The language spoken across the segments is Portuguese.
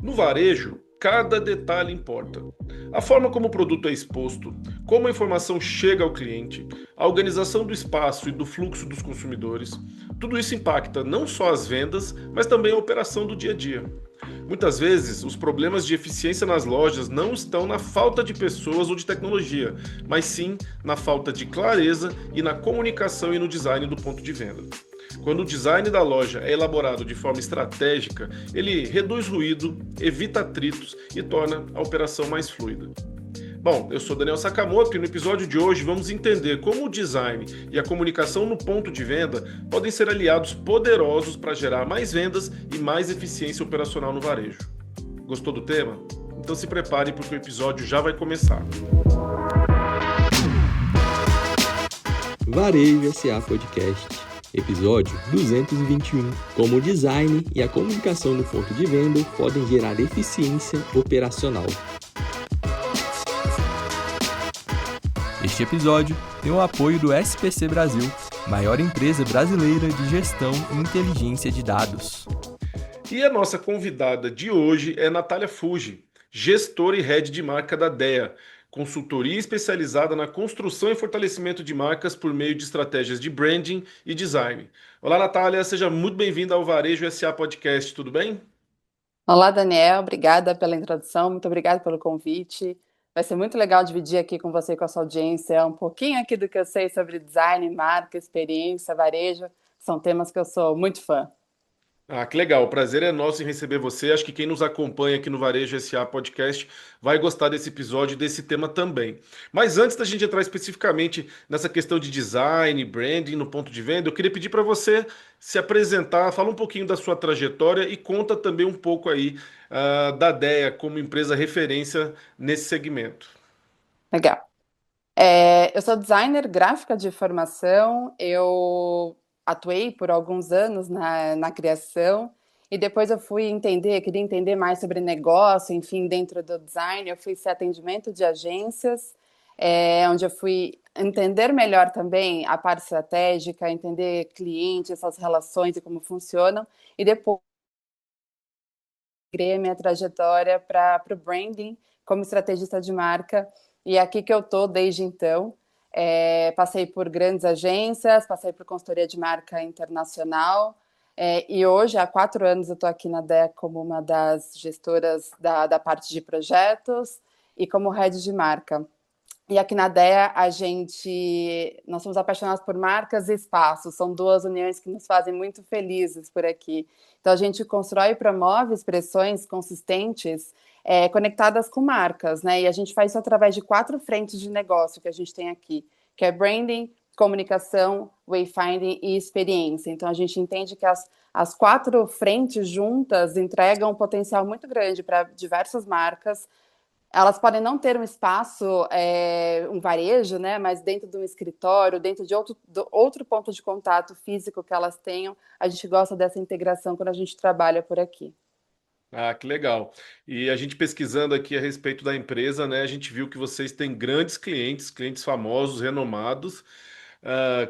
No varejo, cada detalhe importa. A forma como o produto é exposto, como a informação chega ao cliente, a organização do espaço e do fluxo dos consumidores, tudo isso impacta não só as vendas, mas também a operação do dia a dia. Muitas vezes, os problemas de eficiência nas lojas não estão na falta de pessoas ou de tecnologia, mas sim na falta de clareza e na comunicação e no design do ponto de venda. Quando o design da loja é elaborado de forma estratégica, ele reduz ruído, evita atritos e torna a operação mais fluida. Bom, eu sou Daniel Sakamoto e no episódio de hoje vamos entender como o design e a comunicação no ponto de venda podem ser aliados poderosos para gerar mais vendas e mais eficiência operacional no varejo. Gostou do tema? Então se prepare porque o episódio já vai começar. Varejo SA Podcast, episódio 221. Como o design e a comunicação no ponto de venda podem gerar eficiência operacional. Este episódio tem o apoio do SPC Brasil, maior empresa brasileira de gestão e inteligência de dados. E a nossa convidada de hoje é Natália Fuji, gestora e head de marca da DEA, consultoria especializada na construção e fortalecimento de marcas por meio de estratégias de branding e design. Olá, Natália, seja muito bem-vinda ao Varejo SA Podcast, tudo bem? Olá, Daniel, obrigada pela introdução, muito obrigada pelo convite. Vai ser muito legal dividir aqui com você e com a sua audiência um pouquinho aqui do que eu sei sobre design, marca, experiência, varejo. São temas que eu sou muito fã. Ah, que legal. O prazer é nosso em receber você. Acho que quem nos acompanha aqui no Varejo SA Podcast vai gostar desse episódio e desse tema também. Mas antes da gente entrar especificamente nessa questão de design, branding no ponto de venda, eu queria pedir para você se apresentar, fala um pouquinho da sua trajetória e conta também um pouco aí da DEA como empresa referência nesse segmento. Legal. Eu sou designer gráfica de formação, eu atuei por alguns anos na criação e depois eu queria entender mais sobre negócio, enfim, dentro do design, eu fui ser atendimento de agências, onde eu fui entender melhor também a parte estratégica, entender clientes, essas relações e como funcionam, e depois criei a minha trajetória para o branding como estrategista de marca, e é aqui que eu estou desde então. Passei por grandes agências, passei por consultoria de marca internacional, e hoje, há 4 anos, eu estou aqui na DEA como uma das gestoras da parte de projetos e como head de marca. E aqui na DEA, nós somos apaixonados por marcas e espaços, são duas uniões que nos fazem muito felizes por aqui. Então, a gente constrói e promove expressões consistentes conectadas com marcas, né? E a gente faz isso através de 4 frentes de negócio que a gente tem aqui, que é branding, comunicação, wayfinding e experiência. Então, a gente entende que as 4 frentes juntas entregam um potencial muito grande para diversas marcas. Elas podem não ter um espaço, um varejo, né? Mas dentro de um escritório, dentro de outro ponto de contato físico que elas tenham, a gente gosta dessa integração quando a gente trabalha por aqui. Ah, que legal. E a gente pesquisando aqui a respeito da empresa, né, a gente viu que vocês têm grandes clientes, clientes famosos, renomados,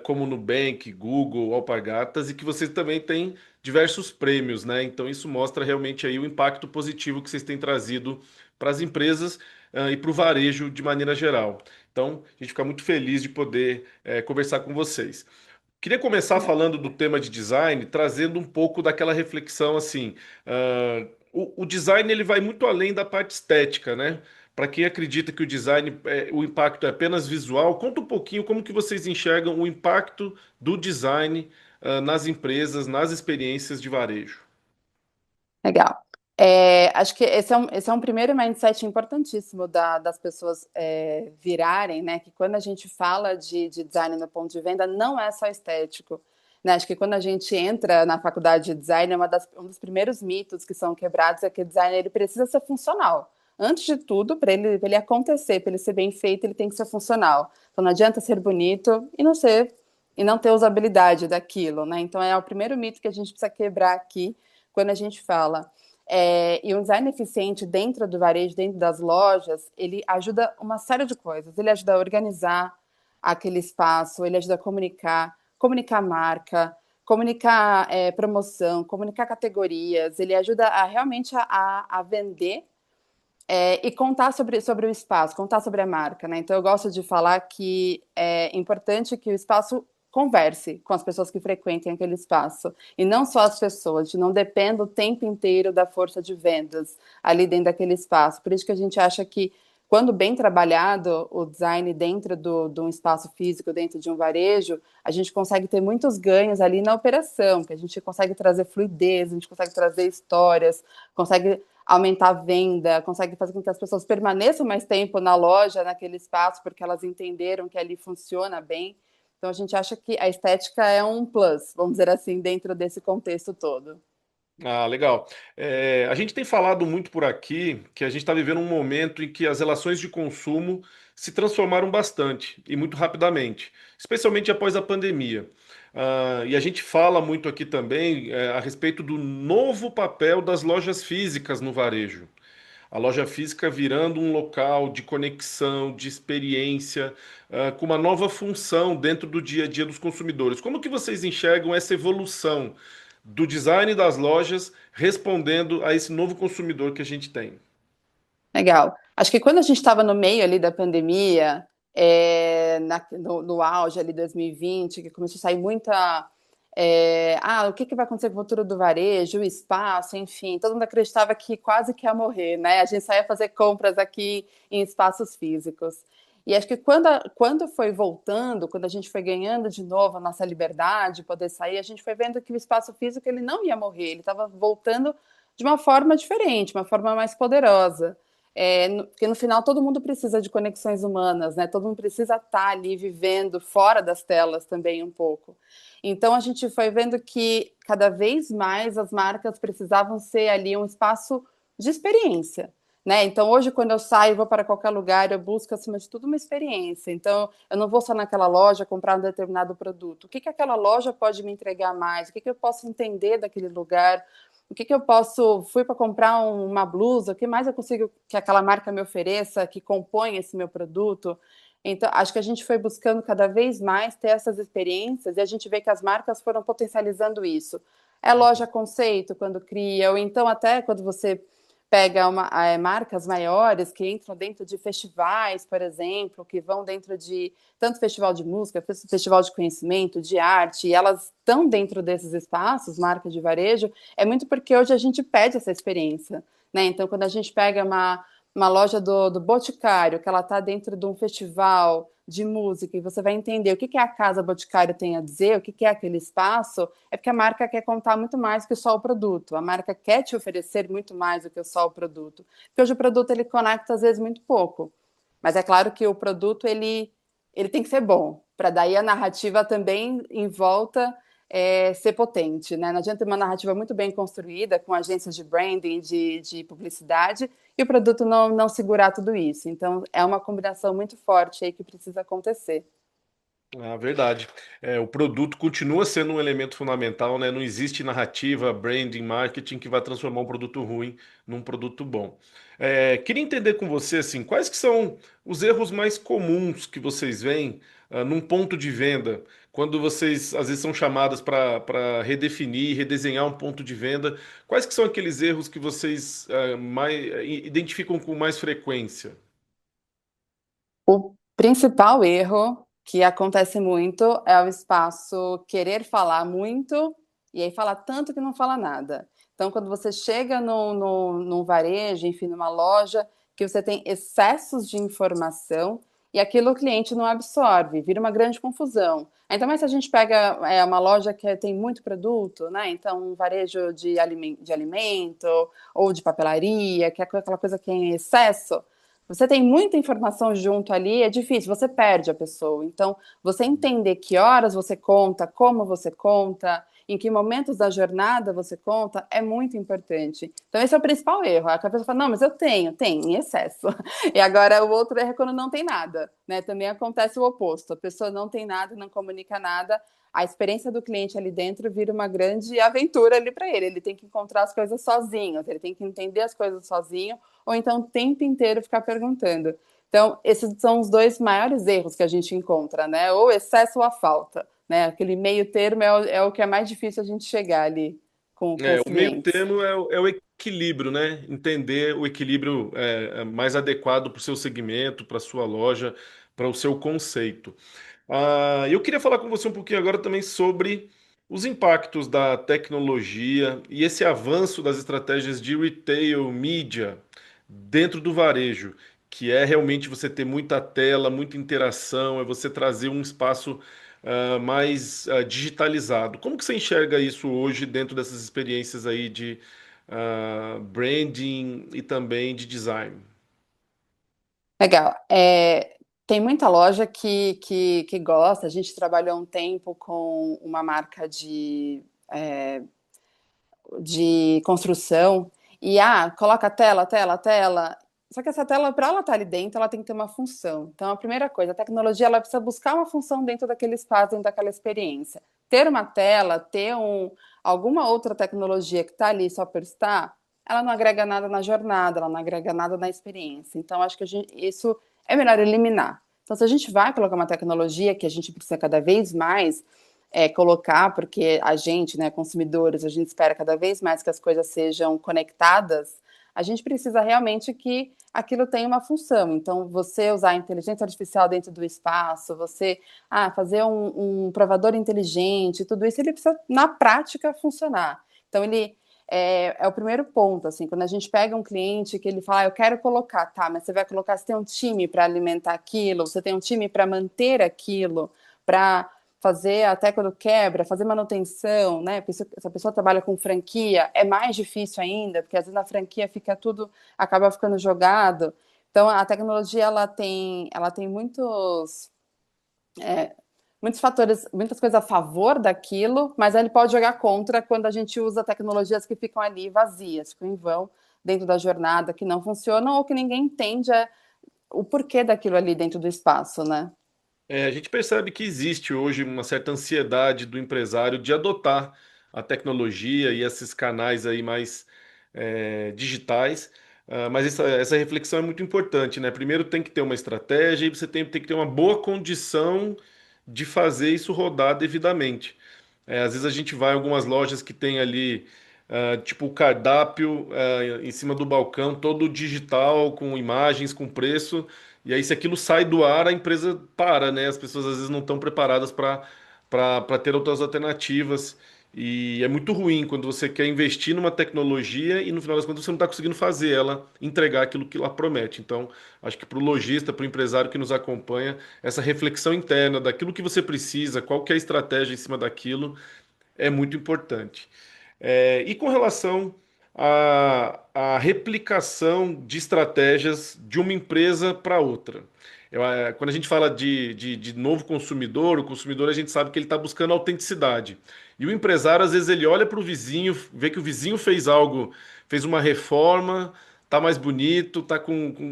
como Nubank, Google, Alpargatas, e que vocês também têm diversos prêmios, né? Então isso mostra realmente aí o impacto positivo que vocês têm trazido para as empresas, e para o varejo de maneira geral. Então, a gente fica muito feliz de poder, conversar com vocês. Queria começar falando do tema de design, trazendo um pouco daquela reflexão assim. O design ele vai muito além da parte estética, né? Para quem acredita que o design, o impacto é apenas visual, conta um pouquinho como que vocês enxergam o impacto do design, nas empresas, nas experiências de varejo. Legal. Acho que esse é um primeiro mindset importantíssimo das pessoas virarem, né? Que quando a gente fala de design no ponto de venda, não é só estético. Né? Acho que quando a gente entra na faculdade de design, um dos primeiros mitos que são quebrados é que o design ele precisa ser funcional. Antes de tudo, para ele acontecer, para ele ser bem feito, ele tem que ser funcional. Então não adianta ser bonito e não ter usabilidade daquilo, né? Então é o primeiro mito que a gente precisa quebrar aqui quando a gente fala. E um design eficiente dentro do varejo, dentro das lojas, ele ajuda uma série de coisas. Ele ajuda a organizar aquele espaço, ele ajuda a comunicar a marca, comunicar promoção, comunicar categorias, ele ajuda a realmente a vender e contar sobre o espaço, contar sobre a marca, né? Então eu gosto de falar que é importante que o espaço converse com as pessoas que frequentem aquele espaço, e não só as pessoas, de não dependa o tempo inteiro da força de vendas ali dentro daquele espaço. Por isso que a gente acha que, quando bem trabalhado o design dentro de um espaço físico, dentro de um varejo, a gente consegue ter muitos ganhos ali na operação, que a gente consegue trazer fluidez, a gente consegue trazer histórias, consegue aumentar a venda, consegue fazer com que as pessoas permaneçam mais tempo na loja, naquele espaço, porque elas entenderam que ali funciona bem. Então, a gente acha que a estética é um plus, vamos dizer assim, dentro desse contexto todo. Ah, legal. A gente tem falado muito por aqui que a gente está vivendo um momento em que as relações de consumo se transformaram bastante e muito rapidamente, especialmente após a pandemia. E a gente fala muito aqui também a respeito do novo papel das lojas físicas no varejo. A loja física virando um local de conexão, de experiência, com uma nova função dentro do dia a dia dos consumidores. Como que vocês enxergam essa evolução do design das lojas respondendo a esse novo consumidor que a gente tem? Legal. Acho que quando a gente estava no meio ali da pandemia, no auge ali 2020, que começou a sair muita. O que vai acontecer com o futuro do varejo, o espaço, enfim, todo mundo acreditava que quase que ia morrer, né? A gente só ia fazer compras aqui em espaços físicos. E acho que quando foi voltando, quando a gente foi ganhando de novo a nossa liberdade, poder sair, a gente foi vendo que o espaço físico ele não ia morrer, ele estava voltando de uma forma diferente, uma forma mais poderosa. Porque no final todo mundo precisa de conexões humanas, né? Todo mundo precisa estar ali vivendo fora das telas também um pouco. Então a gente foi vendo que cada vez mais as marcas precisavam ser ali um espaço de experiência, né? Então hoje quando eu saio, vou para qualquer lugar, eu busco acima de tudo uma experiência. Então eu não vou só naquela loja comprar um determinado produto. O que aquela loja pode me entregar mais? O que eu posso entender daquele lugar? O que eu posso... Fui para comprar uma blusa, o que mais eu consigo que aquela marca me ofereça, que compõe esse meu produto? Então, acho que a gente foi buscando cada vez mais ter essas experiências, e a gente vê que as marcas foram potencializando isso. É loja conceito quando cria, ou então até quando você pega marcas maiores que entram dentro de festivais, por exemplo, que vão dentro de tanto festival de música, festival de conhecimento, de arte, e elas estão dentro desses espaços, marcas de varejo, é muito porque hoje a gente pede essa experiência, né? Então, quando a gente pega uma loja do Boticário, que ela está dentro de um festival de música, e você vai entender o que a Casa Boticário tem a dizer, o que é aquele espaço, é porque a marca quer contar muito mais que só o produto. A marca quer te oferecer muito mais do que só o produto. Porque hoje o produto, ele conecta, às vezes, muito pouco. Mas é claro que o produto, ele tem que ser bom, para daí a narrativa também em volta ser potente, né? Não adianta ter uma narrativa muito bem construída, com agências de branding, de publicidade, e o produto não segurar tudo isso. Então, é uma combinação muito forte aí que precisa acontecer. Ah, verdade. O produto continua sendo um elemento fundamental, né? Não existe narrativa, branding, marketing que vai transformar um produto ruim num produto bom. Queria entender com você, assim, quais que são os erros mais comuns que vocês veem, num ponto de venda, quando vocês às vezes são chamadas para redefinir, redesenhar um ponto de venda. Quais que são aqueles erros que vocês identificam com mais frequência? O principal erro que acontece muito é o espaço querer falar muito e aí falar tanto que não fala nada. Então, quando você chega num varejo, enfim, numa loja, que você tem excessos de informação e aquilo o cliente não absorve, vira uma grande confusão. Ainda mais se a gente pega uma loja que tem muito produto, né? Então, um varejo de alimento ou de papelaria, que é aquela coisa que é em excesso. Você tem muita informação junto ali, é difícil, você perde a pessoa. Então, você entender que horas você conta, como você conta, em que momentos da jornada você conta, é muito importante. Então, esse é o principal erro. A pessoa fala, não, mas eu tenho, tem, em excesso. E agora, o outro erro é quando não tem nada, né? Também acontece o oposto. A pessoa não tem nada, não comunica nada, a experiência do cliente ali dentro vira uma grande aventura ali para ele. Ele tem que encontrar as coisas sozinho, ele tem que entender as coisas sozinho, ou então o tempo inteiro ficar perguntando. Então, esses são os dois maiores erros que a gente encontra, né? Ou excesso ou a falta. né? Aquele meio termo é o que é mais difícil a gente chegar ali com os O meio clientes. termo é o equilíbrio, né? Entender o equilíbrio mais adequado para o seu segmento, para a sua loja, para o seu conceito. Eu queria falar com você um pouquinho agora também sobre os impactos da tecnologia e esse avanço das estratégias de retail media dentro do varejo, que é realmente você ter muita tela, muita interação, é você trazer um espaço mais digitalizado. Como que você enxerga isso hoje dentro dessas experiências aí de branding e também de design? Legal. Tem muita loja que gosta. A gente trabalhou um tempo com uma marca de construção e coloca tela, tela, tela. Só que essa tela, para ela estar ali dentro, ela tem que ter uma função. Então, a primeira coisa, a tecnologia ela precisa buscar uma função dentro daquele espaço, dentro daquela experiência. Ter uma tela, alguma outra tecnologia que está ali só por estar, ela não agrega nada na jornada, ela não agrega nada na experiência. Então, acho que isso é melhor eliminar. Então, se a gente vai colocar uma tecnologia que a gente precisa cada vez mais colocar, porque a gente, né, consumidores, a gente espera cada vez mais que as coisas sejam conectadas, a gente precisa realmente que aquilo tenha uma função. Então, você usar a inteligência artificial dentro do espaço, você fazer um provador inteligente, tudo isso ele precisa, na prática, funcionar. Então, ele é o primeiro ponto, assim, quando a gente pega um cliente que ele fala, eu quero colocar, tá, mas você vai colocar, você tem um time para alimentar aquilo, você tem um time para manter aquilo, para fazer até quando quebra, fazer manutenção, né? Se a pessoa trabalha com franquia, é mais difícil ainda, porque às vezes na franquia fica tudo, acaba ficando jogado. Então a tecnologia ela tem muitos fatores, muitas coisas a favor daquilo, mas ele pode jogar contra quando a gente usa tecnologias que ficam ali vazias, ficam em vão dentro da jornada, que não funcionam ou que ninguém entende o porquê daquilo ali dentro do espaço, né? A gente percebe que existe hoje uma certa ansiedade do empresário de adotar a tecnologia e esses canais aí mais digitais. Mas essa reflexão é muito importante, né? Primeiro tem que ter uma estratégia e você tem que ter uma boa condição de fazer isso rodar devidamente. Às vezes a gente vai em algumas lojas que tem ali, tipo, o cardápio, em cima do balcão, todo digital, com imagens, com preço, e aí se aquilo sai do ar, a empresa para, né? As pessoas às vezes não estão preparadas para ter outras alternativas. E é muito ruim quando você quer investir numa tecnologia e no final das contas você não está conseguindo fazer ela entregar aquilo que ela promete. Então, acho que para o lojista, para o empresário que nos acompanha, essa reflexão interna daquilo que você precisa, qual que é a estratégia em cima daquilo, é muito importante. E com relação à replicação de estratégias de uma empresa para outra. Quando a gente fala de novo consumidor, o consumidor a gente sabe que ele está buscando autenticidade. E o empresário, às vezes, ele olha para o vizinho, vê que o vizinho fez algo, fez uma reforma, tá mais bonito,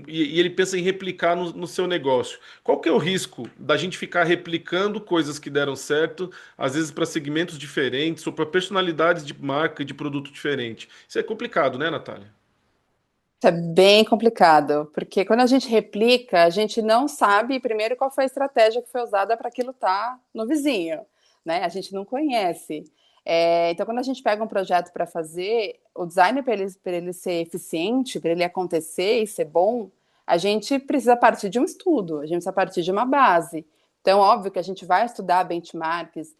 e ele pensa em replicar no seu negócio. Qual que é o risco da gente ficar replicando coisas que deram certo, às vezes para segmentos diferentes ou para personalidades de marca e de produto diferente? Isso é complicado, né, Natália? Isso é bem complicado, porque quando a gente replica, a gente não sabe primeiro qual foi a estratégia que foi usada para aquilo estar no vizinho, né? A gente não conhece. Então, quando a gente pega um projeto para fazer, o design para ele ser eficiente, para ele acontecer e ser bom, a gente precisa partir de um estudo, a gente precisa partir de uma base. Então, óbvio que a gente vai estudar benchmarks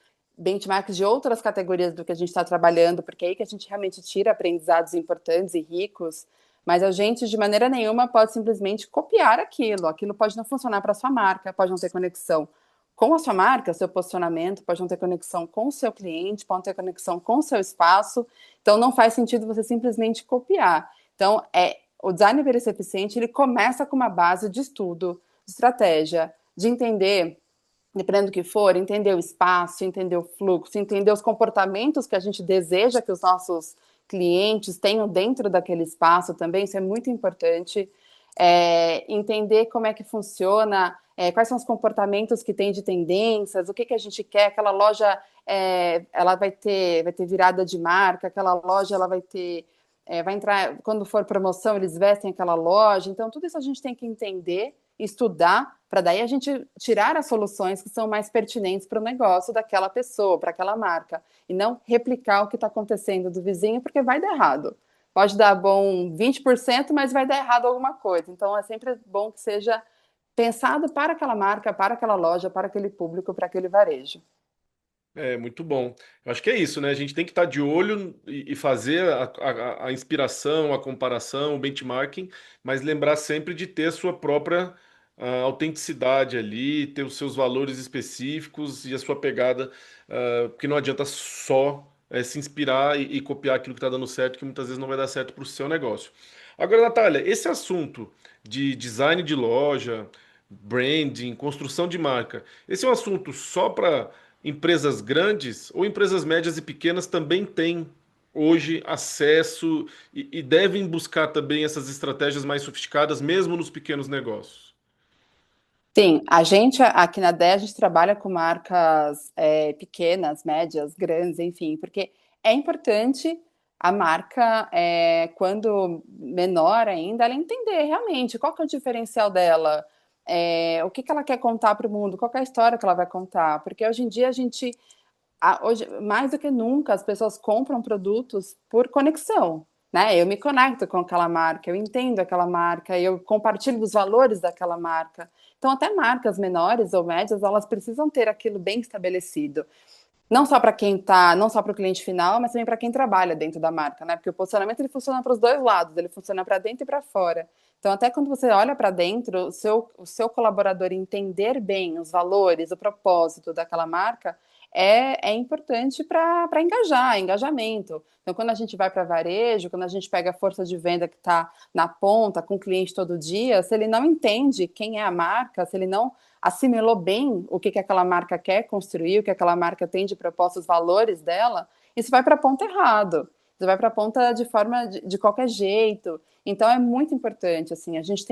de outras categorias do que a gente está trabalhando, porque é aí que a gente realmente tira aprendizados importantes e ricos. Mas a gente, de maneira nenhuma, pode simplesmente copiar aquilo. Aquilo pode não funcionar para a sua marca, pode não ter conexão com a sua marca, seu posicionamento, pode não ter conexão com o seu cliente, pode não ter conexão com o seu espaço. Então, não faz sentido você simplesmente copiar. Então, o design para ser eficiente, ele começa com uma base de estudo, de estratégia, de entender, dependendo do que for, entender o espaço, entender o fluxo, entender os comportamentos que a gente deseja que os nossos clientes tenham dentro daquele espaço também, isso é muito importante. Entender como é que funciona, quais são os comportamentos que tem de tendências, o que, que a gente quer, aquela loja ela vai ter virada de marca, aquela loja ela vai entrar, quando for promoção, eles vestem aquela loja, então tudo isso a gente tem que entender estudar, para daí a gente tirar as soluções que são mais pertinentes para o negócio daquela pessoa, para aquela marca, e não replicar o que está acontecendo do vizinho, porque vai dar errado. Pode dar bom 20%, mas vai dar errado alguma coisa. Então, é sempre bom que seja pensado para aquela marca, para aquela loja, para aquele público, para aquele varejo. É muito bom. Eu acho que é isso, né? A gente tem que estar de olho e fazer a inspiração, a comparação, o benchmarking, mas lembrar sempre de ter a sua própria autenticidade ali, ter os seus valores específicos e a sua pegada, porque não adianta só se inspirar e copiar aquilo que está dando certo, que muitas vezes não vai dar certo para o seu negócio. Agora, Natália, esse assunto de design de loja, branding, construção de marca, esse é um assunto só para empresas grandes ou empresas médias e pequenas também têm hoje acesso e devem buscar também essas estratégias mais sofisticadas, mesmo nos pequenos negócios? Sim, a gente aqui na DEA, a gente trabalha com marcas pequenas, médias, grandes, enfim, porque é importante a marca, quando menor ainda, ela entender realmente qual que é o diferencial dela, o que que ela quer contar para o mundo, qual que é a história que ela vai contar, porque hoje em dia hoje, mais do que nunca, as pessoas compram produtos por conexão, né? Eu me conecto com aquela marca, eu entendo aquela marca, eu compartilho dos valores daquela marca. Então, até marcas menores ou médias, elas precisam ter aquilo bem estabelecido. Não só para quem tá, não só para o cliente final, mas também para quem trabalha dentro da marca, né? Porque o posicionamento ele funciona para os dois lados, ele funciona para dentro e para fora. Então, até quando você olha para dentro, o seu colaborador entender bem os valores, o propósito daquela marca, é importante para engajamento. Então, quando a gente vai para varejo, quando a gente pega a força de venda que está na ponta, com o cliente todo dia, se ele não entende quem é a marca, se ele não assimilou bem o que aquela marca quer construir, o que aquela marca tem de propostas, valores dela, isso vai para a ponta errado. Isso vai para a ponta de forma de qualquer jeito. Então é muito importante, assim, a gente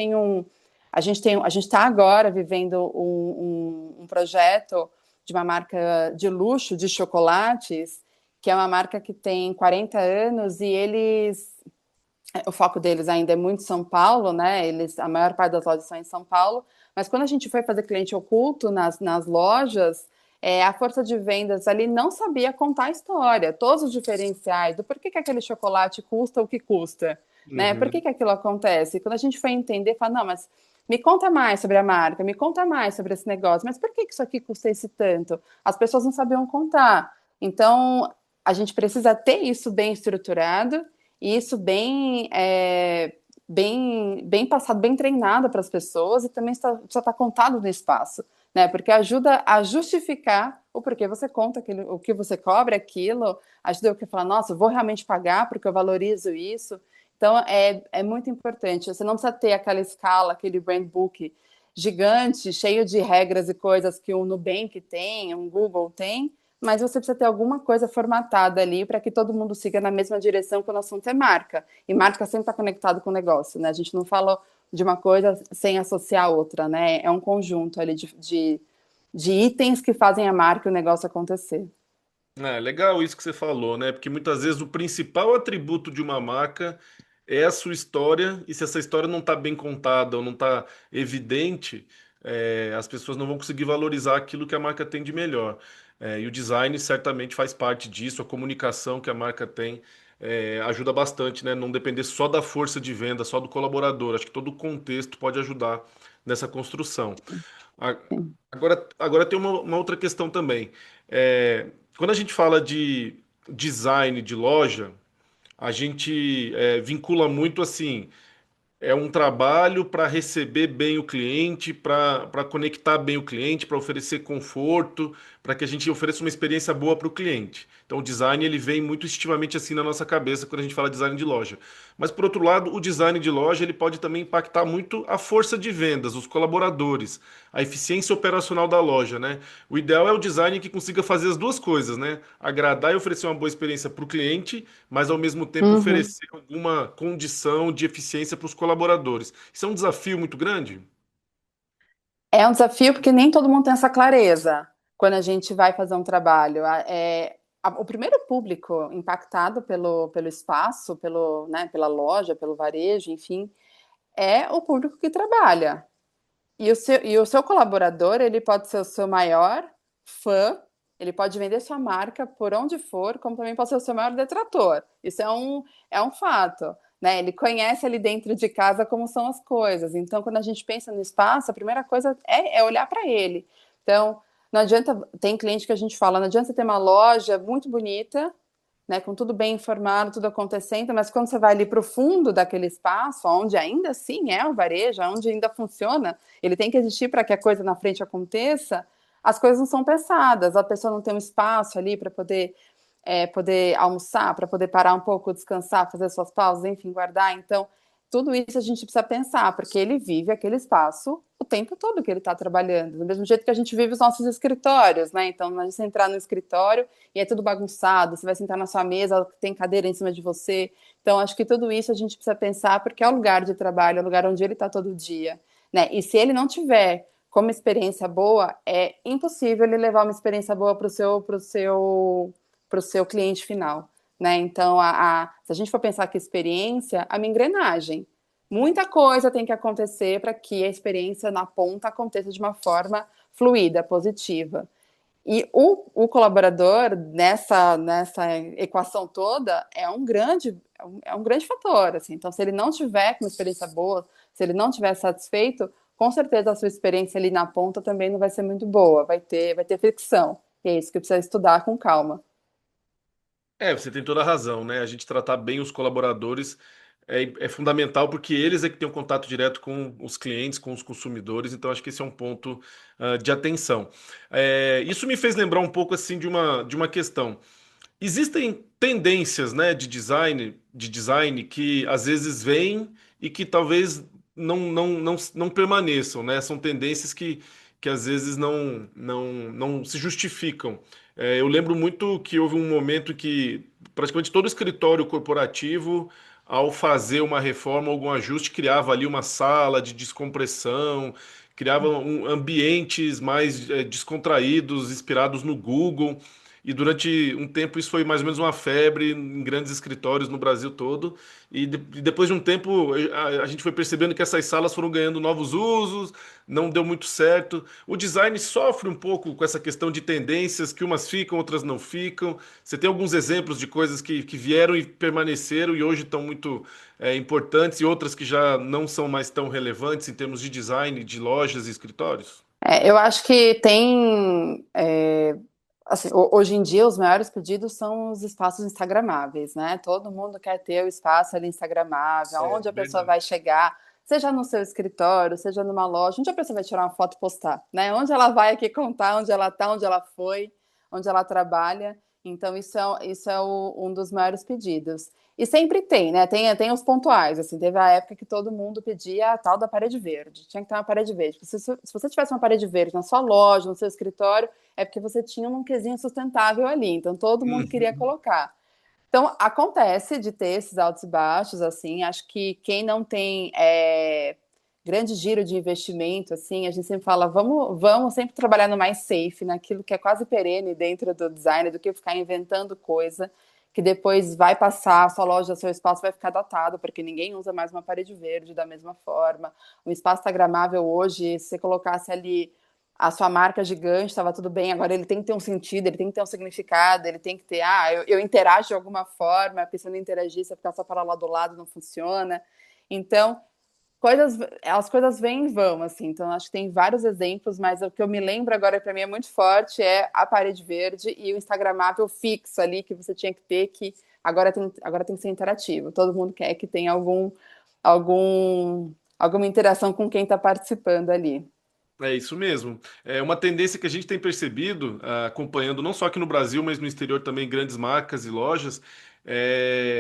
está agora vivendo um projeto de uma marca de luxo de chocolates, que é uma marca que tem 40 anos e o foco deles ainda é muito São Paulo, né? A maior parte das lojas são em São Paulo, mas quando a gente foi fazer cliente oculto nas lojas, a força de vendas ali não sabia contar a história, todos os diferenciais do porquê que aquele chocolate custa o que custa, né? Por que Uhum. que aquilo acontece? E quando a gente foi entender, fala, não, mas me conta mais sobre a marca, me conta mais sobre esse negócio, mas por que que isso aqui custa esse tanto? As pessoas não sabiam contar. Então, a gente precisa ter isso bem estruturado e isso bem passado, bem treinado para as pessoas e também já está contado no espaço, né? Porque ajuda a justificar o porquê você conta aquilo, o que você cobra aquilo, ajuda a falar, nossa, eu vou realmente pagar porque eu valorizo isso. Então é muito importante. Você não precisa ter aquela escala, aquele brand book gigante, cheio de regras e coisas que o Nubank tem, um Google tem, mas você precisa ter alguma coisa formatada ali para que todo mundo siga na mesma direção quando o assunto é marca. E marca sempre está conectado com o negócio, né? A gente não fala de uma coisa sem associar a outra, né? É um conjunto ali de itens que fazem a marca e o negócio acontecer. É legal isso que você falou, né? Porque muitas vezes o principal atributo de uma marca é a sua história, e se essa história não está bem contada ou não está evidente, as pessoas não vão conseguir valorizar aquilo que a marca tem de melhor. E o design certamente faz parte disso, a comunicação que a marca tem ajuda bastante, né? Não depender só da força de venda, só do colaborador. Acho que todo o contexto pode ajudar nessa construção. A- agora tem uma outra questão também. Quando a gente fala de design de loja, a gente vincula muito assim. É um trabalho para receber bem o cliente, para conectar bem o cliente, para oferecer conforto, para que a gente ofereça uma experiência boa para o cliente. Então, o design ele vem muito instintivamente assim na nossa cabeça quando a gente fala design de loja. Mas, por outro lado, o design de loja ele pode também impactar muito a força de vendas, os colaboradores, a eficiência operacional da loja, né? O ideal é o design que consiga fazer as duas coisas, né? Agradar e oferecer uma boa experiência para o cliente, mas ao mesmo tempo Uhum. oferecer alguma condição de eficiência para os colaboradores. Isso é um desafio muito grande? É um desafio porque nem todo mundo tem essa clareza quando a gente vai fazer um trabalho. O primeiro público impactado pelo espaço, né, pela loja, pelo varejo, enfim, é o público que trabalha. E o seu colaborador, ele pode ser o seu maior fã, ele pode vender sua marca por onde for, como também pode ser o seu maior detrator. Isso é um fato, né? Ele conhece ali dentro de casa como são as coisas. Então, quando a gente pensa no espaço, a primeira coisa é olhar para ele. Então, não adianta, tem cliente que a gente fala, não adianta você ter uma loja muito bonita, né, com tudo bem informado, tudo acontecendo, mas quando você vai ali para o fundo daquele espaço, onde ainda assim é o varejo, onde ainda funciona, ele tem que existir para que a coisa na frente aconteça, as coisas não são pensadas, a pessoa não tem um espaço ali para poder almoçar, para poder parar um pouco, descansar, fazer suas pausas, enfim, guardar. Então, tudo isso a gente precisa pensar, porque ele vive aquele espaço o tempo todo que ele está trabalhando, do mesmo jeito que a gente vive os nossos escritórios, né? Então, a gente entrar no escritório e é tudo bagunçado, você vai sentar na sua mesa, tem cadeira em cima de você. Então, acho que tudo isso a gente precisa pensar, porque é o lugar de trabalho, é o lugar onde ele está todo dia, né? E se ele não tiver como experiência boa, é impossível ele levar uma experiência boa para o seu cliente final, né? Então, se a gente for pensar que experiência, a minha engrenagem, muita coisa tem que acontecer para que a experiência na ponta aconteça de uma forma fluida, positiva. E o colaborador nessa equação toda é um grande fator, assim. Então, se ele não tiver com uma experiência boa, se ele não tiver satisfeito, com certeza a sua experiência ali na ponta também não vai ser muito boa, vai ter fricção. E é isso que precisa estudar com calma. Você tem toda a razão, né? A gente tratar bem os colaboradores é fundamental porque eles é que têm um contato direto com os clientes, com os consumidores, então acho que esse é um ponto de atenção. Isso me fez lembrar um pouco assim de uma questão. Existem tendências, né, de design que às vezes vêm e que talvez não permaneçam, né? São tendências que às vezes não se justificam. Eu lembro muito que houve um momento que praticamente todo escritório corporativo, ao fazer uma reforma, algum ajuste, criava ali uma sala de descompressão, criava ambientes mais descontraídos, inspirados no Google. E durante um tempo isso foi mais ou menos uma febre em grandes escritórios no Brasil todo. E depois de um tempo a gente foi percebendo que essas salas foram ganhando novos usos, não deu muito certo. O design sofre um pouco com essa questão de tendências, que umas ficam, outras não ficam. Você tem alguns exemplos de coisas que vieram e permaneceram e hoje estão muito importantes, e outras que já não são mais tão relevantes em termos de design de lojas e escritórios? Eu acho que tem. Assim, hoje em dia, os maiores pedidos são os espaços instagramáveis, né? Todo mundo quer ter o espaço ali instagramável, É, onde a pessoa verdade. vai chegar, seja no seu escritório, seja numa loja, onde a pessoa vai tirar uma foto e postar, né? Onde ela vai aqui contar onde ela está, onde ela foi, onde ela trabalha. Então, isso é um dos maiores pedidos. E sempre tem, né? Tem os pontuais, assim, teve a época que todo mundo pedia a tal da parede verde. Tinha que ter uma parede verde. Se você tivesse uma parede verde na sua loja, no seu escritório, é porque você tinha um quesinho sustentável ali. Então, todo mundo queria Uhum. colocar. Então, acontece de ter esses altos e baixos, assim. Acho que quem não tem grande giro de investimento, assim, a gente sempre fala, vamos sempre trabalhar no mais safe, naquilo que é quase perene dentro do design, do que ficar inventando coisa que depois vai passar, a sua loja, seu espaço vai ficar datado, porque ninguém usa mais uma parede verde da mesma forma. Um espaço instagramável hoje, se você colocasse ali a sua marca gigante, estava tudo bem, agora ele tem que ter um sentido, ele tem que ter um significado, ele tem que ter, eu interajo de alguma forma, porque se eu não interagir, se eu ficar só para lá do lado, não funciona. Então, as coisas vêm e vão, assim, então acho que tem vários exemplos, mas o que eu me lembro agora para mim é muito forte é a parede verde e o instagramável fixo ali que você tinha que ter, que agora tem que ser interativo. Todo mundo quer que tenha algum alguma interação com quem está participando ali. É isso mesmo. É uma tendência que a gente tem percebido, acompanhando não só aqui no Brasil, mas no exterior também, grandes marcas e lojas,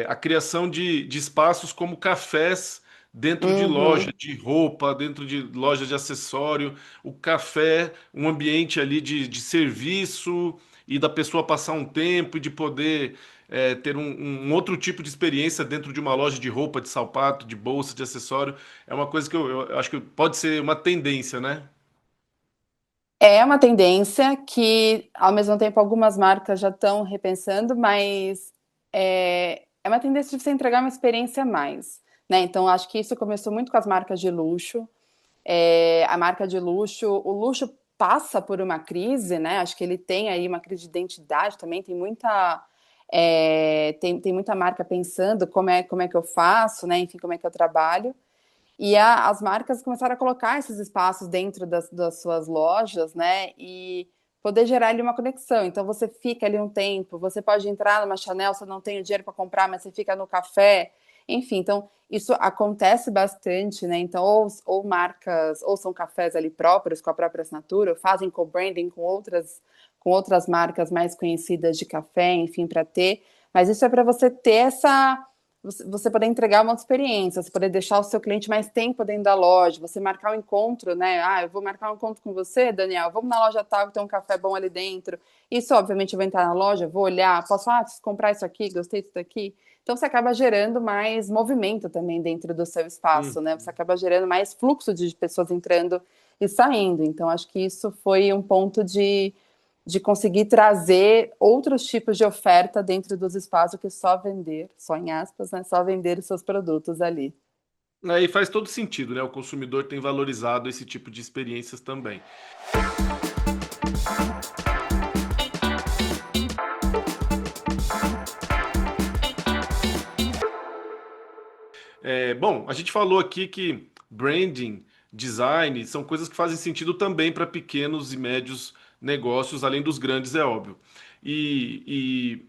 a criação de espaços como cafés dentro de loja Uhum. de roupa, dentro de loja de acessório. O café, um ambiente ali de serviço e da pessoa passar um tempo e de poder ter um outro tipo de experiência dentro de uma loja de roupa, de sapato, de bolsa, de acessório. É uma coisa que eu acho que pode ser uma tendência, né? É uma tendência que, ao mesmo tempo, algumas marcas já estão repensando, mas é uma tendência de você entregar uma experiência a mais, né? Então, acho que isso começou muito com as marcas de luxo, A marca de luxo, o luxo passa por uma crise, né? Acho que ele tem aí uma crise de identidade também, tem muita marca pensando como é que eu faço, né? Enfim, como é que eu trabalho. E as marcas começaram a colocar esses espaços dentro das suas lojas, né? E poder gerar ali uma conexão. Então você fica ali um tempo, você pode entrar numa Chanel, você não tem o dinheiro para comprar, mas você fica no café. Enfim, então isso acontece bastante, né? Então, ou marcas, ou são cafés ali próprios, com a própria assinatura, ou fazem co-branding com outras marcas mais conhecidas de café, enfim, para ter. Mas isso é para você ter você poder entregar uma experiência, você poder deixar o seu cliente mais tempo dentro da loja, você marcar um encontro, né? Ah, eu vou marcar um encontro com você, Daniel, vamos na loja tal, que tem um café bom ali dentro. Isso, obviamente, eu vou entrar na loja, vou olhar, posso falar, preciso comprar isso aqui, gostei disso daqui. Então, você acaba gerando mais movimento também dentro do seu espaço, né? Você acaba gerando mais fluxo de pessoas entrando e saindo. Então, acho que isso foi um ponto de conseguir trazer outros tipos de oferta dentro dos espaços que só vender, só em aspas, né? Só vender os seus produtos ali. Aí faz todo sentido, né? O consumidor tem valorizado esse tipo de experiências também. Bom, a gente falou aqui que branding, design são coisas que fazem sentido também para pequenos e médios negócios, além dos grandes, é óbvio. E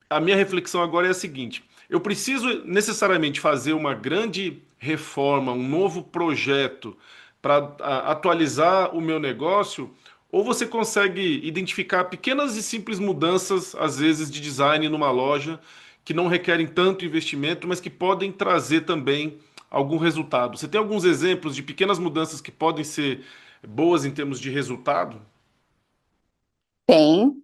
a minha reflexão agora é a seguinte: eu preciso necessariamente fazer uma grande reforma, um novo projeto para atualizar o meu negócio? Ou você consegue identificar pequenas e simples mudanças, às vezes, de design numa loja, que não requerem tanto investimento, mas que podem trazer também algum resultado? Você tem alguns exemplos de pequenas mudanças que podem ser boas em termos de resultado? Tem.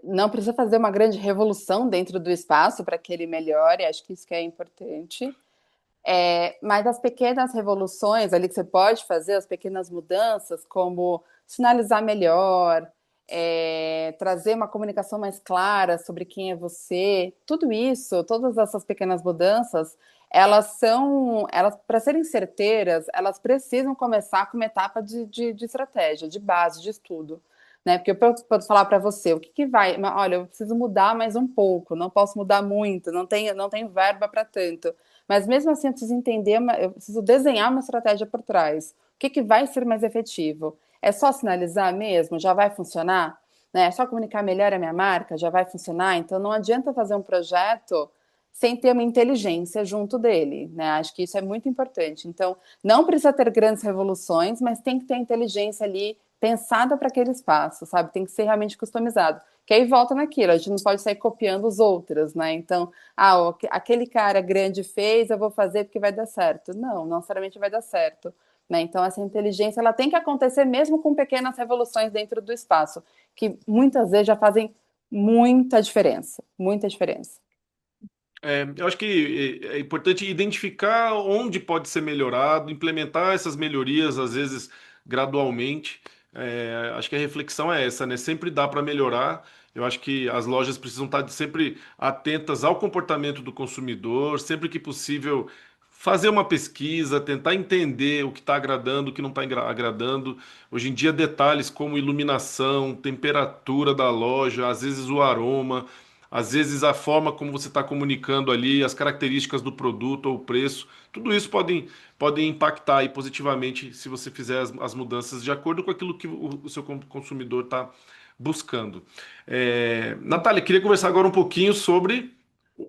Não precisa fazer uma grande revolução dentro do espaço para que ele melhore, acho que isso que é importante. Mas as pequenas revoluções ali que você pode fazer, as pequenas mudanças, como sinalizar melhor, trazer uma comunicação mais clara sobre quem é você, tudo isso, todas essas pequenas mudanças, elas para serem certeiras, elas precisam começar com uma etapa de estratégia, de base, de estudo. Né? Porque eu posso falar para você, o que, que vai? Olha, eu preciso mudar mais um pouco, não posso mudar muito, não tenho verba para tanto. Mas mesmo assim, eu preciso entender, eu preciso desenhar uma estratégia por trás. O que, que vai ser mais efetivo? É só sinalizar mesmo? Já vai funcionar? Né? É só comunicar melhor a minha marca? Já vai funcionar? Então, não adianta fazer um projeto sem ter uma inteligência junto dele. Né? Acho que isso é muito importante. Então, não precisa ter grandes revoluções, mas tem que ter inteligência ali pensada para aquele espaço, sabe? Tem que ser realmente customizado. Que aí volta naquilo, a gente não pode sair copiando os outros, né? Então, aquele cara grande fez, eu vou fazer porque vai dar certo. Não necessariamente vai dar certo. Né? Então, essa inteligência ela tem que acontecer mesmo com pequenas revoluções dentro do espaço, que muitas vezes já fazem muita diferença. Muita diferença. Eu acho que é importante identificar onde pode ser melhorado, implementar essas melhorias, às vezes gradualmente. Acho que a reflexão é essa, né? Sempre dá para melhorar. Eu acho que as lojas precisam estar sempre atentas ao comportamento do consumidor, sempre que possível fazer uma pesquisa, tentar entender o que está agradando, o que não está agradando. Hoje em dia, detalhes como iluminação, temperatura da loja, às vezes o aroma. Às vezes a forma como você está comunicando ali, as características do produto ou o preço, tudo isso podem impactar aí positivamente se você fizer as mudanças de acordo com aquilo que o seu consumidor está buscando. Natália, queria conversar agora um pouquinho sobre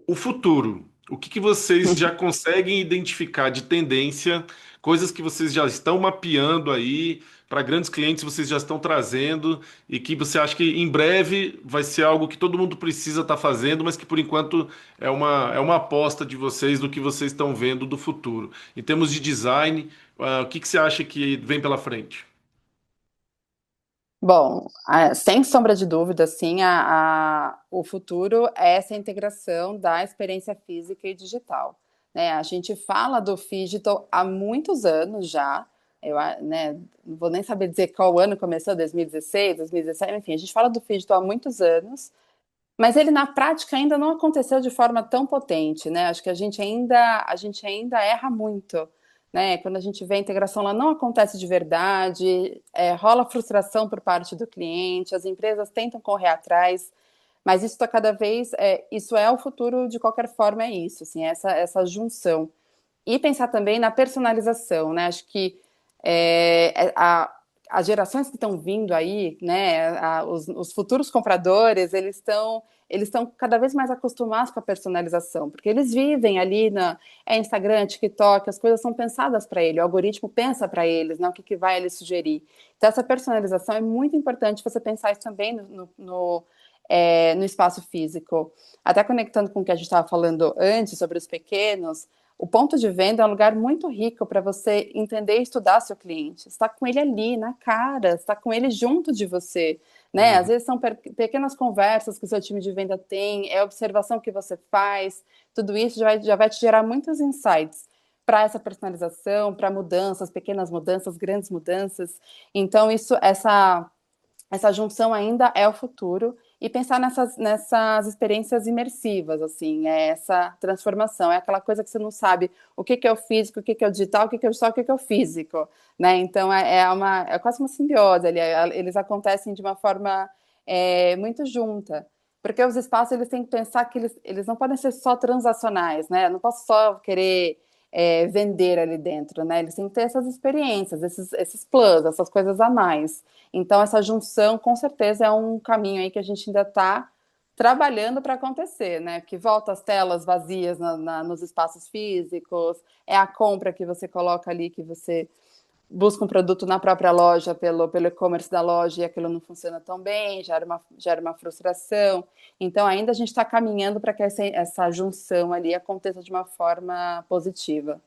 o futuro. O que que vocês já conseguem identificar de tendência, coisas que vocês já estão mapeando aí para grandes clientes, vocês já estão trazendo e que você acha que em breve vai ser algo que todo mundo precisa estar fazendo, mas que por enquanto é uma aposta de vocês do que vocês estão vendo do futuro. Em termos de design, o que que você acha que vem pela frente? Bom, sem sombra de dúvida, sim, o futuro é essa integração da experiência física e digital. Né? A gente fala do digital há muitos anos já, né, não vou nem saber dizer qual ano começou, 2016, 2017, enfim, a gente fala do digital há muitos anos, mas ele na prática ainda não aconteceu de forma tão potente, né? Acho que a gente ainda erra muito né? Quando a gente vê a integração, ela não acontece de verdade, rola frustração por parte do cliente, as empresas tentam correr atrás, mas isso está cada vez, isso é o futuro de qualquer forma, é isso, assim, essa junção. E pensar também na personalização, né? Acho que as gerações que estão vindo aí, né? Os futuros compradores, eles estão cada vez mais acostumados com a personalização, porque eles vivem ali na Instagram, TikTok, as coisas são pensadas para ele, o algoritmo pensa para eles, né? O que vai ele sugerir. Então, essa personalização é muito importante você pensar isso também no espaço físico. Até conectando com o que a gente estava falando antes sobre os pequenos, o ponto de venda é um lugar muito rico para você entender e estudar seu cliente. Você está com ele ali, na cara, está com ele junto de você. Né? Às vezes são pequenas conversas que o seu time de venda tem, é a observação que você faz, tudo isso já vai te gerar muitos insights para essa personalização, para mudanças, pequenas mudanças, grandes mudanças. Então, essa junção ainda é o futuro e pensar nessas experiências imersivas, assim, essa transformação, é aquela coisa que você não sabe o que é o físico, o que é o digital, o que é o digital, o que é o físico, né? Então é quase uma simbiose ali, eles acontecem de uma forma muito junta, porque os espaços eles têm que pensar que eles não podem ser só transacionais, né? Eu não posso só querer vender ali dentro, né? Eles têm que ter essas experiências, esses plus, essas coisas a mais. Então, essa junção, com certeza, é um caminho aí que a gente ainda está trabalhando para acontecer, né? Que volta as telas vazias nos espaços físicos, é a compra que você coloca ali, que você busca um produto na própria loja, pelo e-commerce da loja, e aquilo não funciona tão bem, gera uma frustração. Então, ainda a gente está caminhando para que essa junção ali aconteça de uma forma positiva.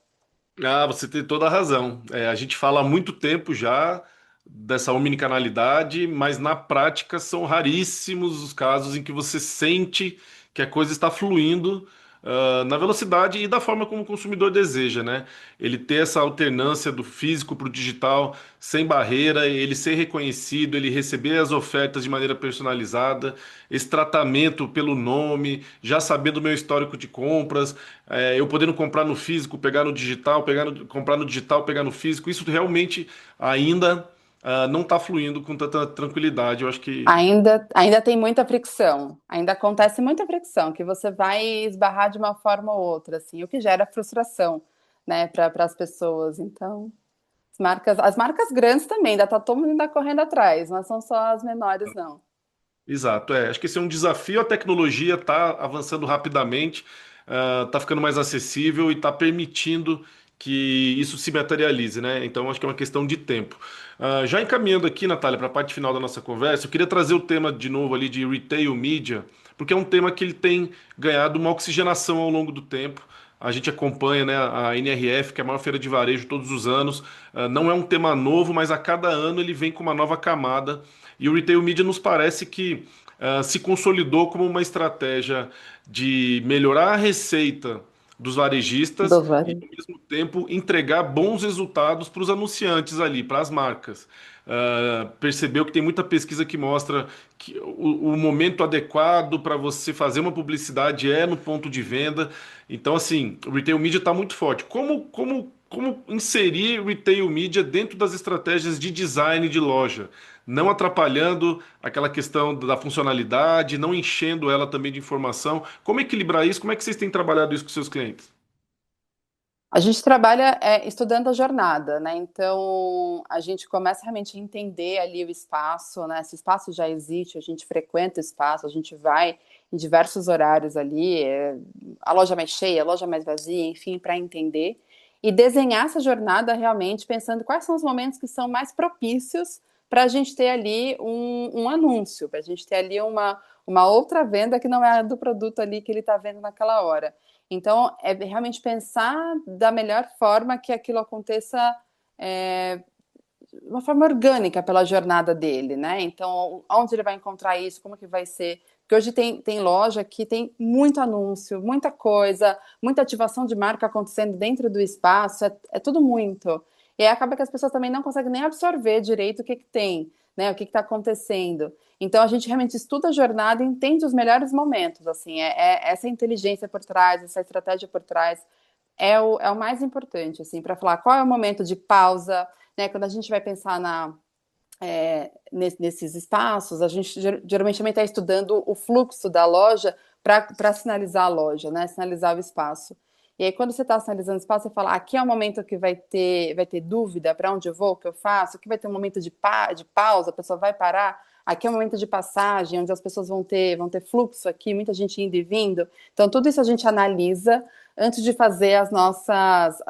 Ah, você tem toda a razão. A gente fala há muito tempo já dessa omnicanalidade, mas na prática são raríssimos os casos em que você sente que a coisa está fluindo, na velocidade e da forma como o consumidor deseja, né? Ele ter essa alternância do físico para o digital sem barreira, ele ser reconhecido, ele receber as ofertas de maneira personalizada, esse tratamento pelo nome, já sabendo o meu histórico de compras, eu podendo comprar no físico, pegar no digital, comprar no digital, pegar no físico, isso realmente ainda não está fluindo com tanta tranquilidade. Eu acho que. Ainda tem muita fricção, ainda acontece muita fricção, que você vai esbarrar de uma forma ou outra, assim, o que gera frustração, né, para as pessoas. Então, as marcas grandes também, ainda tá todo mundo ainda correndo atrás, não são só as menores, não. Exato, acho que esse é um desafio. A tecnologia está avançando rapidamente, está ficando mais acessível e está permitindo que isso se materialize, né? Então acho que é uma questão de tempo. Já encaminhando aqui, Natália, para a parte final da nossa conversa, eu queria trazer o tema de novo ali de retail media, porque é um tema que ele tem ganhado uma oxigenação ao longo do tempo. A gente acompanha, né, a NRF, que é a maior feira de varejo todos os anos. Não é um tema novo, mas a cada ano ele vem com uma nova camada. E o retail media nos parece que se consolidou como uma estratégia de melhorar a receita dos varejistas Do e, varejo. ao mesmo tempo, entregar bons resultados para os anunciantes ali, para as marcas. Percebeu que tem muita pesquisa que mostra que o momento adequado para você fazer uma publicidade é no ponto de venda. Então, assim, o retail media está muito forte. Como inserir retail media dentro das estratégias de design de loja? Não atrapalhando aquela questão da funcionalidade, não enchendo ela também de informação. Como equilibrar isso? Como é que vocês têm trabalhado isso com seus clientes? A gente trabalha estudando a jornada, né? Então a gente começa realmente a entender ali o espaço, né? Esse espaço já existe, a gente frequenta o espaço, a gente vai em diversos horários ali, a loja mais cheia, a loja mais vazia, enfim, para entender e desenhar essa jornada realmente pensando quais são os momentos que são mais propícios para a gente ter ali um anúncio, para a gente ter ali uma outra venda que não é a do produto ali que ele está vendo naquela hora. Então, é realmente pensar da melhor forma que aquilo aconteça de uma forma orgânica pela jornada dele, né? Então, onde ele vai encontrar isso, como que vai ser? Porque hoje tem loja que tem muito anúncio, muita coisa, muita ativação de marca acontecendo dentro do espaço, é tudo muito. E aí acaba que as pessoas também não conseguem nem absorver direito o que tem, né? O que está acontecendo. Então a gente realmente estuda a jornada e entende os melhores momentos, assim, essa inteligência por trás, essa estratégia por trás, é o mais importante, assim, para falar qual é o momento de pausa, né? Quando a gente vai pensar nesses espaços, a gente geralmente também está estudando o fluxo da loja para sinalizar a loja, né? Sinalizar o espaço. E aí, quando você está sinalizando o espaço, você fala, aqui é o momento que vai ter dúvida para onde eu vou, o que eu faço, aqui vai ter um momento de pausa, a pessoa vai parar, aqui é um momento de passagem, onde as pessoas vão ter fluxo aqui, muita gente indo e vindo. Então, tudo isso a gente analisa antes de fazer as nossas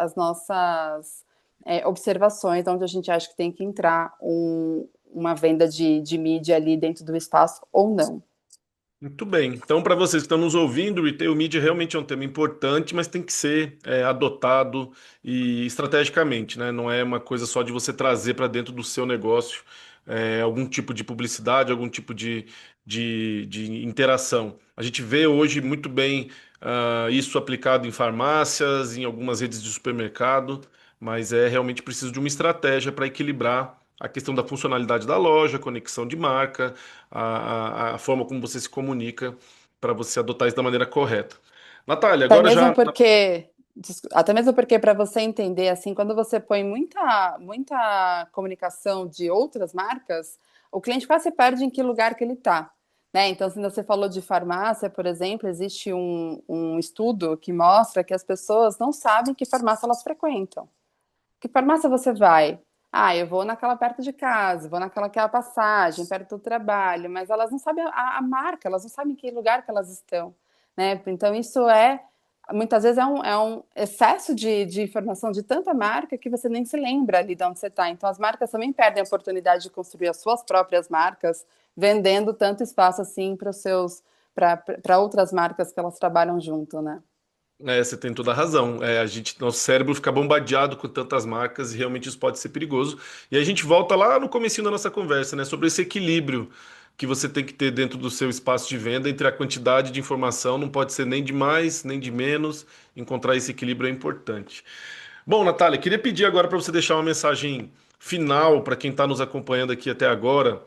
observações, onde a gente acha que tem que entrar uma venda de mídia ali dentro do espaço ou não. Muito bem. Então, para vocês que estão nos ouvindo, o Retail Media realmente é um tema importante, mas tem que ser adotado e estrategicamente, né? Não é uma coisa só de você trazer para dentro do seu negócio algum tipo de publicidade, algum tipo de interação. A gente vê hoje muito bem isso aplicado em farmácias, em algumas redes de supermercado, mas é realmente preciso de uma estratégia para equilibrar a questão da funcionalidade da loja, a conexão de marca, a forma como você se comunica para você adotar isso da maneira correta. Natália, Até agora mesmo já. porque, até mesmo porque para você entender assim, quando você põe muita comunicação de outras marcas, o cliente quase se perde em que lugar que ele está. Né? Então, se você falou de farmácia, por exemplo, existe um estudo que mostra que as pessoas não sabem que farmácia elas frequentam. Que farmácia você vai? Ah, eu vou naquela perto de casa, vou naquela que é a passagem, perto do trabalho, mas elas não sabem a marca, elas não sabem em que lugar que elas estão, né? Então, isso muitas vezes é um excesso de informação de tanta marca que você nem se lembra ali de onde você está. Então, as marcas também perdem a oportunidade de construir as suas próprias marcas, vendendo tanto espaço assim para outras marcas que elas trabalham junto, né? Você tem toda a razão. Nosso cérebro fica bombardeado com tantas marcas e realmente isso pode ser perigoso. E a gente volta lá no comecinho da nossa conversa, né, sobre esse equilíbrio que você tem que ter dentro do seu espaço de venda entre a quantidade de informação, não pode ser nem de mais, nem de menos. Encontrar esse equilíbrio é importante. Bom, Natália, queria pedir agora para você deixar uma mensagem final para quem está nos acompanhando aqui até agora,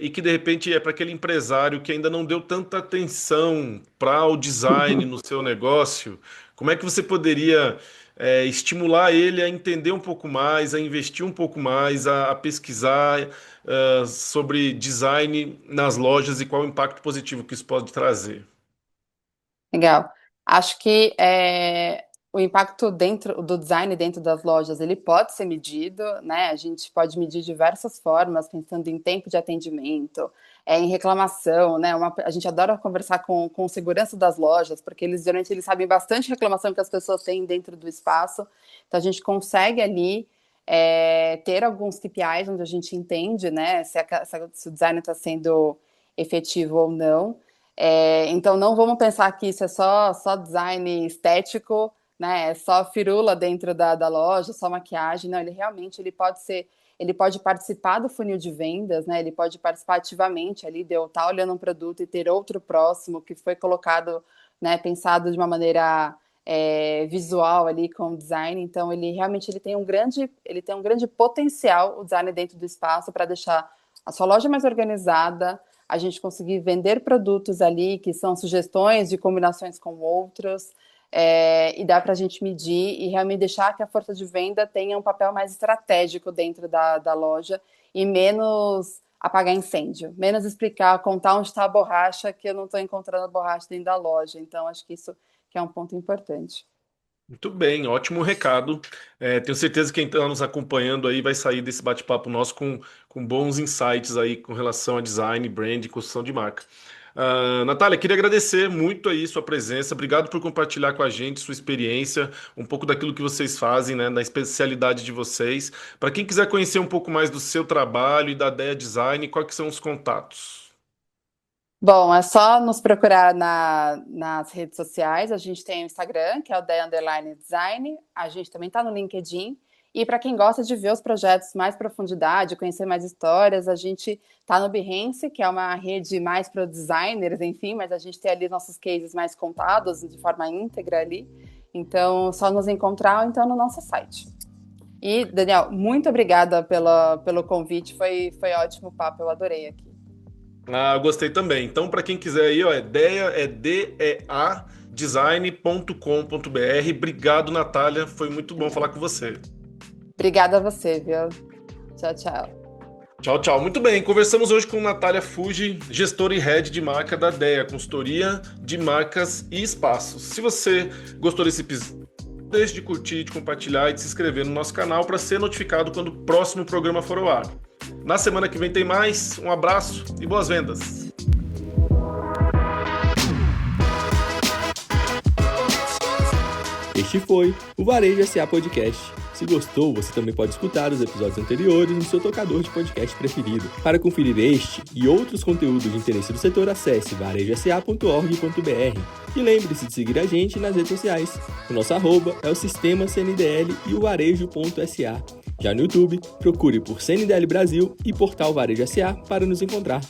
e que de repente é para aquele empresário que ainda não deu tanta atenção para o design no seu negócio. Como é que você poderia, estimular ele a entender um pouco mais, a investir um pouco mais, a pesquisar, sobre design nas lojas e qual o impacto positivo que isso pode trazer? Legal. Acho que o impacto dentro do design dentro das lojas ele pode ser medido, né? A gente pode medir de diversas formas, pensando em tempo de atendimento, em reclamação, né? A gente adora conversar com segurança das lojas, porque eles geralmente eles sabem bastante reclamação que as pessoas têm dentro do espaço. Então a gente consegue ali ter alguns KPIs onde a gente entende, né, se o design está sendo efetivo ou não. Então não vamos pensar que isso é só design estético, né? É só firula dentro da loja, só maquiagem. Não, ele realmente ele pode participar do funil de vendas, né? Ele pode participar ativamente ali de eu estar olhando um produto e ter outro próximo que foi colocado, né? Pensado de uma maneira visual ali com o design. Então ele realmente ele tem um grande potencial o design dentro do espaço para deixar a sua loja mais organizada, a gente conseguir vender produtos ali que são sugestões de combinações com outros, e dá para a gente medir e realmente deixar que a força de venda tenha um papel mais estratégico dentro da loja e menos apagar incêndio, menos explicar, contar onde está a borracha, que eu não estou encontrando a borracha dentro da loja. Então, acho que isso que é um ponto importante. Muito bem, ótimo recado. Tenho certeza que quem está nos acompanhando aí vai sair desse bate-papo nosso com bons insights aí com relação a design, brand e construção de marca. Natália, queria agradecer muito aí sua presença. Obrigado por compartilhar com a gente sua experiência, um pouco daquilo que vocês fazem, né, na especialidade de vocês. Para quem quiser conhecer um pouco mais do seu trabalho e da Deia Design, quais que são os contatos? Bom, é só nos procurar nas redes sociais. A gente tem o Instagram, que é o @design. A gente também está no LinkedIn. E para quem gosta de ver os projetos mais profundidade, conhecer mais histórias, a gente está no Behance, que é uma rede mais para designers, enfim, mas a gente tem ali nossos cases mais contados de forma íntegra ali. Então, só nos encontrar ou então no nosso site. E, Daniel, muito obrigada pelo convite. Foi ótimo o papo, eu adorei aqui. Eu gostei também. Então, para quem quiser aí, ó, é DEA, é DEA design.com.br. Obrigado, Natália. Foi muito bom falar com você. Obrigada a você, viu? Tchau, tchau. Tchau, tchau. Muito bem, conversamos hoje com Natália Fuji, gestora e head de marca da DEA, consultoria de marcas e espaços. Se você gostou desse episódio, não deixe de curtir, de compartilhar e de se inscrever no nosso canal para ser notificado quando o próximo programa for ao ar. Na semana que vem tem mais. Um abraço e boas vendas! Este foi o Varejo SA Podcast. Se gostou, você também pode escutar os episódios anteriores no seu tocador de podcast preferido. Para conferir este e outros conteúdos de interesse do setor, acesse varejosa.org.br. E lembre-se de seguir a gente nas redes sociais. O nosso arroba é o Sistema CNDL e o varejo.sa. Já no YouTube, procure por CNDL Brasil e Portal Varejo SA para nos encontrar.